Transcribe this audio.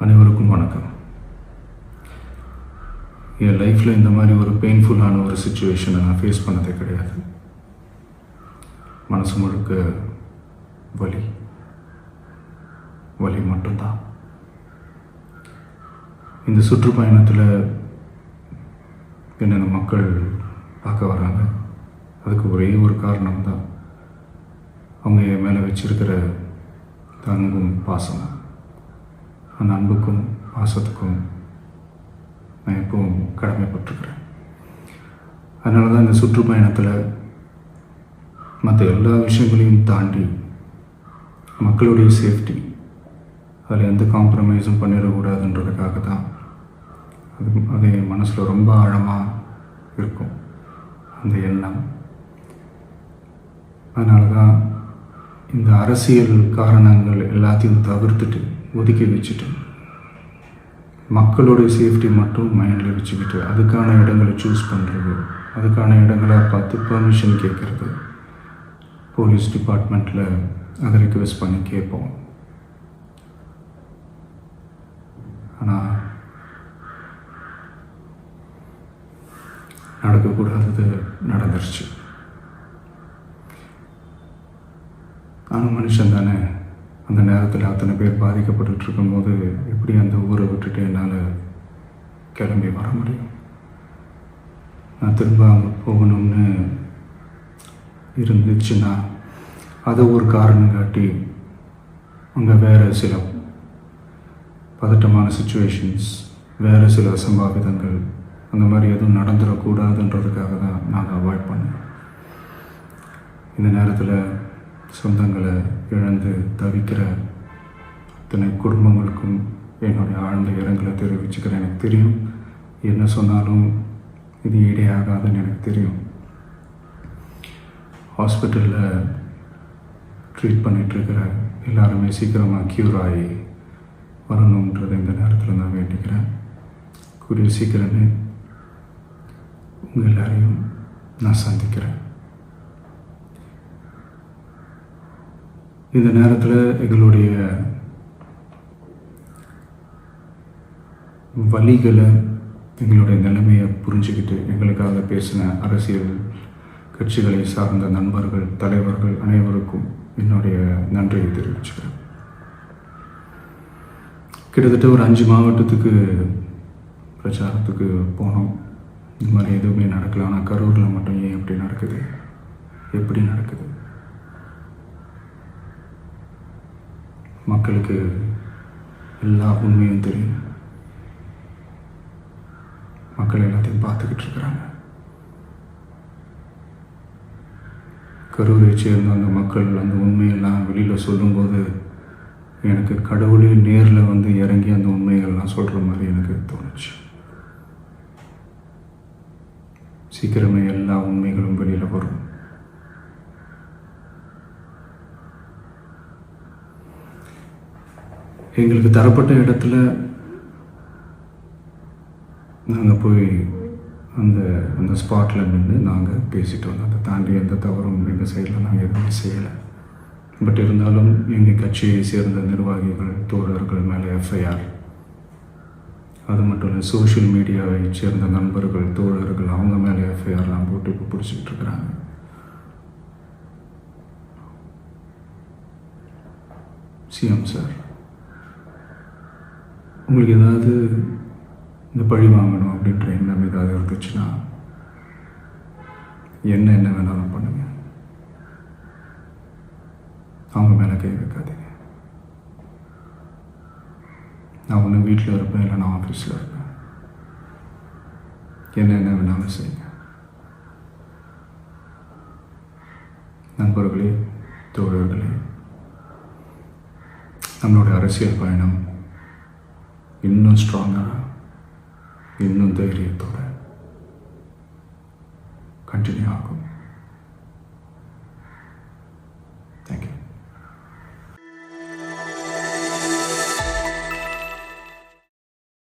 அனைவருக்கும் வணக்கம். என் லைஃப்பில் இந்த மாதிரி ஒரு பெயின்ஃபுல்லான ஒரு சுச்சுவேஷனை நான் ஃபேஸ் பண்ணதே கிடையாது. மனசு முழுக்க வலி வலி மட்டும்தான். இந்த சுற்றுப்பயணத்தில் என்னென்ன மக்கள் பார்க்க வராங்க, அதுக்கு ஒரே ஒரு காரணம் தான் அவங்க என் மேலே வச்சிருக்கிற அன்பும் பாசம். அந்த அன்புக்கும் பாசத்துக்கும் நான் எப்பவும் கடமைப்பட்டிருக்கிறேன். அதனால தான் இந்த சுற்றுப்பயணத்தில் மற்ற எல்லா விஷயங்களையும் தாண்டி மக்களுடைய சேஃப்டி, அதில் எந்த காம்ப்ரமைஸும் பண்ணிடக்கூடாதுன்றதுக்காக தான் அது என் மனசில் ரொம்ப ஆழமாக இருக்கும் அந்த எண்ணம். அதனால தான் இந்த அரசியல் காரணங்கள் எல்லாத்தையும் தவிர்த்துட்டு ஒதுக்கி வச்சுட்டு மக்களுடைய சேஃப்டி மட்டும் மைண்டில் வச்சுக்கிட்டு அதுக்கான இடங்களை சூஸ் பண்ணுறது, அதுக்கான இடங்களை பார்த்து பெர்மிஷன் கேட்குறது, போலீஸ் டிபார்ட்மெண்ட்டில் அதை ரிக்வெஸ்ட் பண்ணி கேட்போம். ஆனால் நடக்கக்கூடாதது நடந்துருச்சு. நானும் மனுஷன் தானே. அந்த நேரத்தில் அத்தனை பேர் பாதிக்கப்பட்டு இருக்கும்போது எப்படி அந்த ஊரை விட்டுட்டு என்னால் கிளம்பி வர முடியும்? நான் திரும்ப அங்கே போகணும்னு இருந்துச்சுன்னா அதை ஒரு காரணம் காட்டி அங்கே வேறு சில பதட்டமான சுச்சுவேஷன்ஸ், வேறு சில அசம்பாவிதங்கள் அந்த மாதிரி எதுவும் நடந்துடக்கூடாதுன்றதுக்காக தான் நான் அவாய்ட் பண்ணேன். இந்த நேரத்தில் சொந்தங்களை இழந்து தவிக்கிற அத்தனை குடும்பங்களுக்கும் என்னுடைய ஆழ்ந்த இரங்கலை தெரிவிச்சுக்கிறேன். எனக்கு தெரியும், என்ன சொன்னாலும் இது ஈடேயாகாதுன்னு எனக்கு தெரியும். ஹாஸ்பிட்டலில் ட்ரீட் பண்ணிகிட்ருக்கிற எல்லாருமே சீக்கிரமாக க்யூர் ஆகி வரணுன்றது இந்த நேரத்தில் நான் வேண்டிக்கிறேன். கூடிய சீக்கிரமே உங்கள் எல்லாரையும் நான் சந்திக்கிறேன். இந்த நேரத்தில் எங்களுடைய வலிகளை, எங்களுடைய நிலைமையை புரிஞ்சுக்கிட்டு எங்களுக்காக பேசின அரசியல் கட்சிகளை சார்ந்த நண்பர்கள், தலைவர்கள் அனைவருக்கும் என்னுடைய நன்றியை தெரிவிச்சுக்கிறேன். கிட்டத்தட்ட ஒரு 5 மாவட்டத்துக்கு பிரச்சாரத்துக்கு போனோம். இந்த மாதிரி எதுவுமே நடக்கல. ஆனால் கரூரில் மட்டும் ஏன் எப்படி நடக்குது, எப்படி நடக்குது? மக்களுக்கு எல்லா உண்மையும் தெரியும். மக்கள் எல்லாத்தையும் பார்த்துக்கிட்டு இருக்கிறாங்க. கரூரை சேர்ந்த அந்த மக்கள் அந்த உண்மையெல்லாம் வெளியில் சொல்லும்போது எனக்கு கடவுளே நேரில் வந்து இறங்கி அந்த உண்மைகள்லாம் சொல்கிற மாதிரி எனக்கு தோணுச்சு. சீக்கிரமே எல்லா உண்மைகளும் வெளியில் வரும். எங்களுக்கு தரப்பட்ட இடத்துல நாங்கள் போய் அந்த ஸ்பாட்டில் நின்று நாங்கள் பேசிட்டு வந்தோம். அதை தாண்டி எந்த தவறும் எங்கள் சைடில் நாங்கள் எதுவுமே செய்யலை. பட் இருந்தாலும் எங்கள் கட்சியை சேர்ந்த நிர்வாகிகள், தோழர்கள் மேலே எஃப்ஐஆர், அது மட்டும் இல்லை சோஷியல் மீடியாவை சேர்ந்த நண்பர்கள், தோழர்கள் அவங்க மேலே எஃப்ஐஆர்லாம் போட்டு இப்போ பிடிச்சிக்கிட்டு இருக்கிறாங்க. சிஎம் சார், உங்களுக்கு ஏதாவது இந்த பழி வாங்கணும் அப்படின்ற எண்ணம் ஏதாவது இருந்துச்சுன்னா என்ன வேணாலும் பண்ணுங்க. அவங்க மேலே கை வைக்காதீங்க. நான் ஒன்று வீட்டில் இருப்பேன், இல்லை நான் ஆஃபீஸில் இருப்பேன். என்ன வேணாலும் செய்யுங்க. நண்பர்களே, தோழர்களே, நம்மளுடைய அரசியல் பயணம் இன்னும் ஸ்ட்ராங்காக, இன்னும் தைரியத்தோட கண்டினியூ ஆகும்.